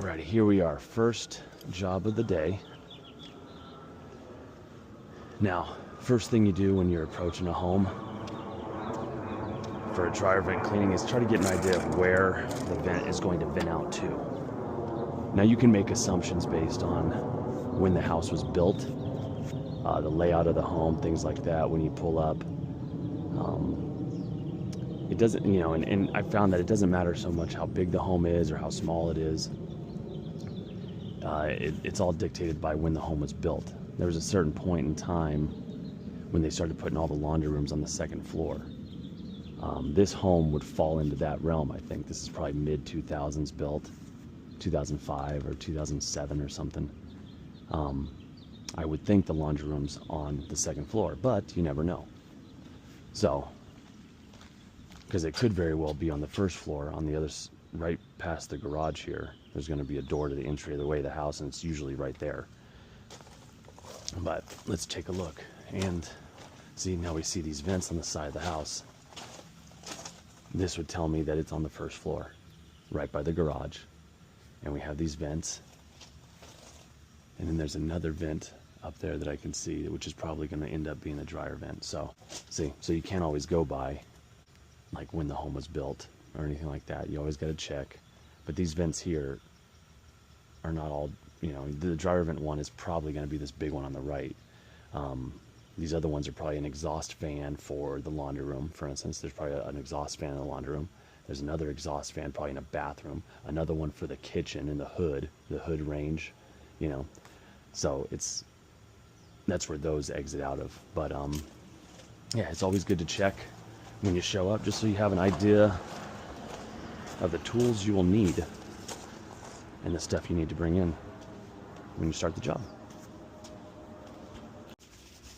Alrighty, here we are. First job of the day. Now, first thing you do when you're approaching a home for a dryer vent cleaning is try to get an idea of where the vent is going to vent out to. Now, you can make assumptions based on when the house was built, the layout of the home, things like that. When you pull up, it doesn't, and I found that it doesn't matter so much how big the home is or how small it is. It's all dictated by when the home was built. There was a certain point in time when they started putting all the laundry rooms on the second floor. This home would fall into that realm, I think. This is probably mid-2000s built, 2005 or 2007 or something. I would think the laundry room's on the second floor, but you never know. So, because it could very well be on the first floor, on the other, right past the garage here. There's going to be a door to the entryway of the house, and it's usually right there. But let's take a look and see. Now we see these vents on the side of the house. This would tell me that it's on the first floor, right by the garage. And we have these vents. And then there's another vent up there that I can see, which is probably going to end up being a dryer vent. So, see, so you can't always go by like when the home was built or anything like that. You always got to check. But these vents here are not all, the dryer vent one is probably going to be this big one on the right. These other ones are probably an exhaust fan for the laundry room, for instance. There's probably an exhaust fan in the laundry room. There's another exhaust fan probably in a bathroom. Another one for the kitchen in the hood range, So that's where those exit out of. But yeah, it's always good to check when you show up, just so you have an idea of the tools you will need and the stuff you need to bring in when you start the job.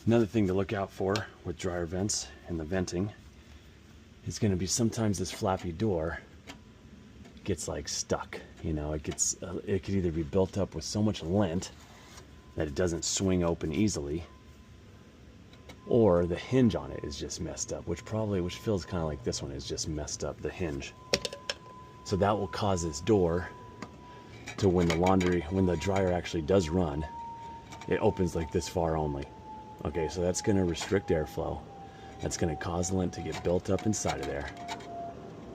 Another thing to look out for with dryer vents and the venting is going to be sometimes this flappy door gets like stuck. It could either be built up with so much lint that it doesn't swing open easily, or the hinge on it is just messed up, which feels kind of like this one is just messed up, the hinge. So that will cause this door to, when the dryer actually does run, it opens like this far only. Okay, so that's going to restrict airflow. That's going to cause lint to get built up inside of there,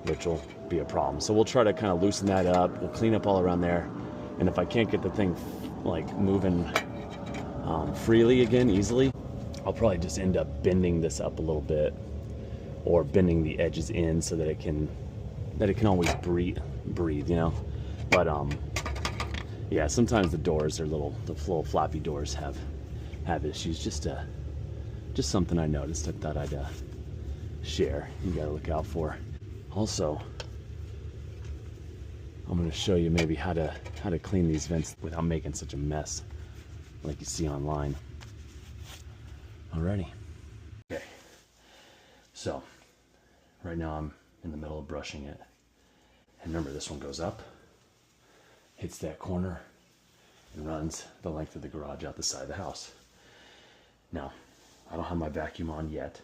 which will be a problem. So we'll try to kind of loosen that up. We'll clean up all around there. And if I can't get the thing like moving freely again, easily, I'll probably just end up bending this up a little bit, or bending the edges in so that it can always breathe, But yeah, sometimes the doors are the little flappy doors have issues. Just something I noticed. I thought I'd share. You gotta look out for. Also, I'm gonna show you maybe how to clean these vents without making such a mess like you see online. Alrighty. Okay. So right now I'm in the middle of brushing it. And remember, this one goes up, hits that corner, and runs the length of the garage out the side of the house. Now, I don't have my vacuum on yet,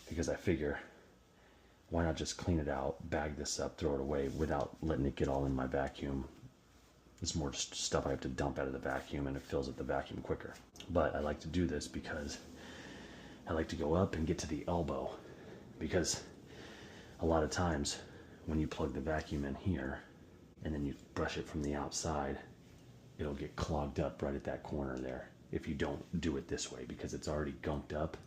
because I figure, why not just clean it out, bag this up, throw it away without letting it get all in my vacuum. It's more just stuff I have to dump out of the vacuum, and it fills up the vacuum quicker. But I like to do this because I like to go up and get to the elbow, because a lot of times when you plug the vacuum in here and then you brush it from the outside, it'll get clogged up right at that corner there if you don't do it this way, because it's already gunked up.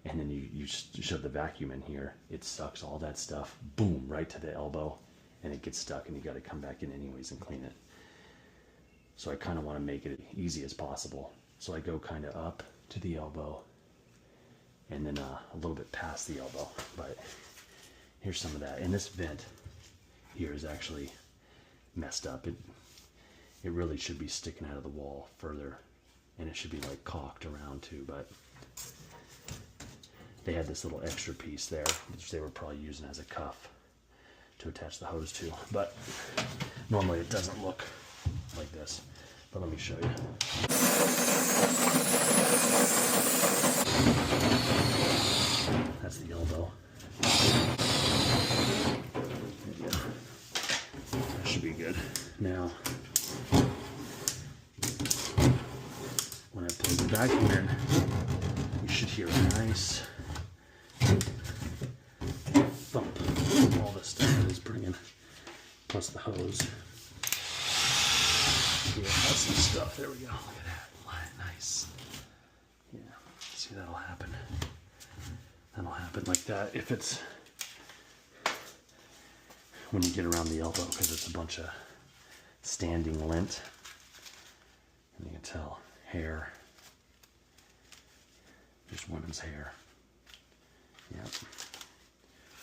And then you shove the vacuum in here, it sucks all that stuff, boom, right to the elbow, and it gets stuck, and you got to come back in anyways and clean it. So I kind of want to make it easy as possible. So I go kind of up to the elbow, and then a little bit past the elbow. But here's some of that. And this vent here is actually messed up. It really should be sticking out of the wall further, and it should be like caulked around too, but they had this little extra piece there, which they were probably using as a cuff to attach the hose to. But normally it doesn't look like this. But let me show you. That's the elbow. There you go. That should be good. Now, when I plug the vacuum in, you should hear a nice thump. All this stuff that is bringing, plus the hose. Yeah, that's some stuff. There we go. Look at that. Nice. Yeah. See, that'll happen. That'll happen like that if it's when you get around the elbow, because it's a bunch of standing lint. And you can tell hair. Just women's hair. Yep.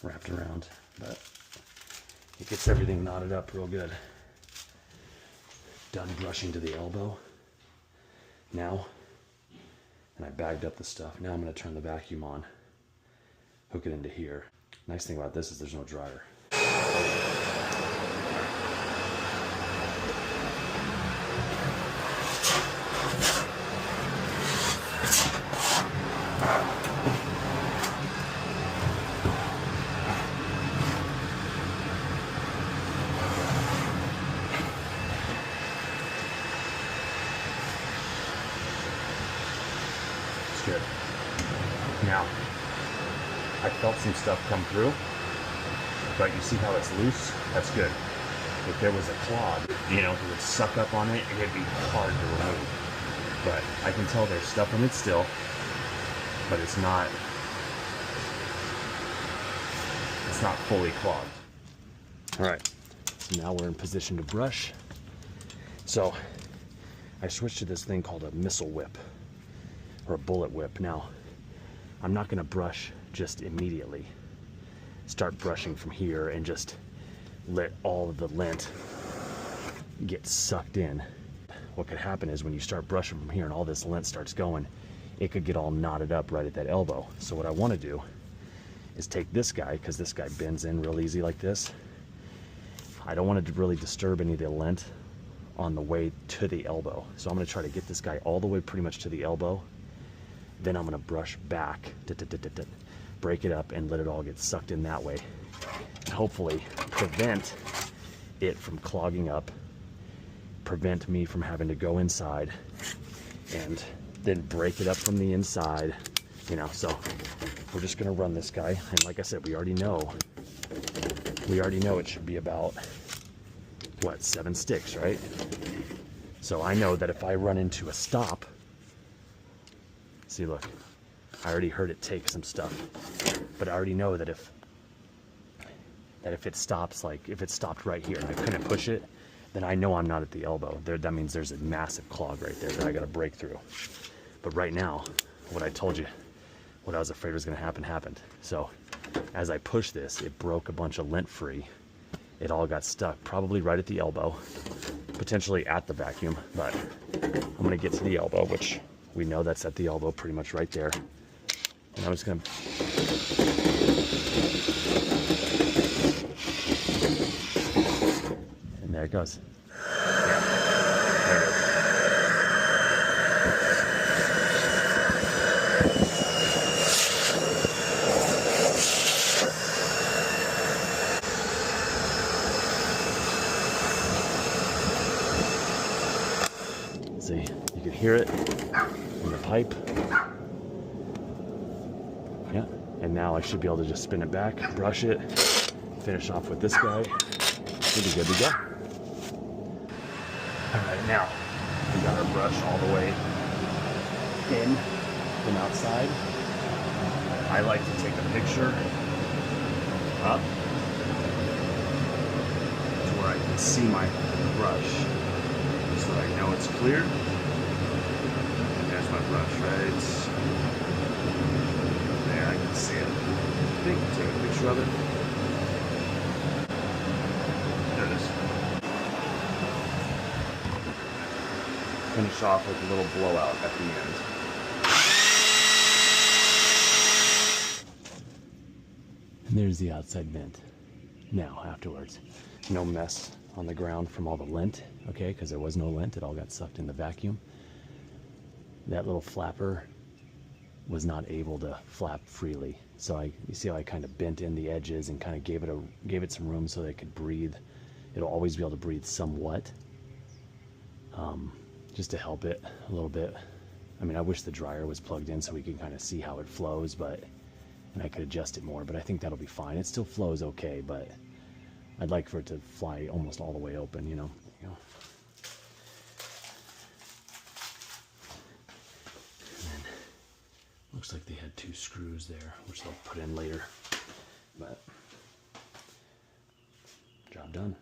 Wrapped around, but it gets everything knotted up real good. Done brushing to the elbow. Now, and I bagged up the stuff. Now I'm going to turn the vacuum on, hook it into here. Nice thing about this is there's no dryer. Good. Now, I felt some stuff come through, but you see how it's loose? That's good. If there was a clog, you know, it would suck up on it and it'd be hard to remove. But I can tell there's stuff in it still, but it's not fully clogged. All right, so now we're in position to brush. So I switched to this thing called a missile whip, or a bullet whip. Now, I'm not gonna brush just immediately. Start brushing from here and just let all of the lint get sucked in. What could happen is when you start brushing from here and all this lint starts going, it could get all knotted up right at that elbow. So what I wanna do is take this guy, because this guy bends in real easy like this. I don't want to really disturb any of the lint on the way to the elbow. So I'm gonna try to get this guy all the way pretty much to the elbow. Then I'm gonna brush back, break it up and let it all get sucked in that way. And hopefully prevent it from clogging up, prevent me from having to go inside and then break it up from the inside, you know. So we're just gonna run this guy. And like I said, we already know it should be about, what, 7 sticks, right? So I know that if I run into a stop, see, look, I already heard it take some stuff, but I already know that if it stops, like if it stopped right here and I couldn't push it, then I know I'm not at the elbow. That means there's a massive clog right there that I gotta break through. But right now, what I told you, what I was afraid was gonna happen, happened. So as I pushed this, it broke a bunch of lint free. It all got stuck, probably right at the elbow, potentially at the vacuum, but I'm gonna get to the elbow, which we know that's at the elbow, pretty much right there. And I'm just gonna, and there it goes. Yeah, there it is. See, you can hear it in the pipe. Yeah, and now I should be able to just spin it back, brush it, finish off with this guy. Should be good to go. All right, now we got our brush all the way in from outside. I like to take a picture up to where I can see my brush, so I know it's clear. And there's my brush, right? There, I can see it. I think take a picture of it. There it is. Finish off with a little blowout at the end. And there's the outside vent. Now, afterwards, no mess on the ground from all the lint, okay, because there was no lint, it all got sucked in the vacuum. That little flapper was not able to flap freely, so you see how I kind of bent in the edges and kind of gave it some room so that it could breathe it'll always be able to breathe somewhat, just to help it a little bit. I mean, I wish the dryer was plugged in so we can kind of see how it flows, and I could adjust it more, but I think that'll be fine. It still flows okay, but I'd like for it to fly almost all the way open, you know. And then, looks like they had 2 screws there, which they'll put in later, but job done.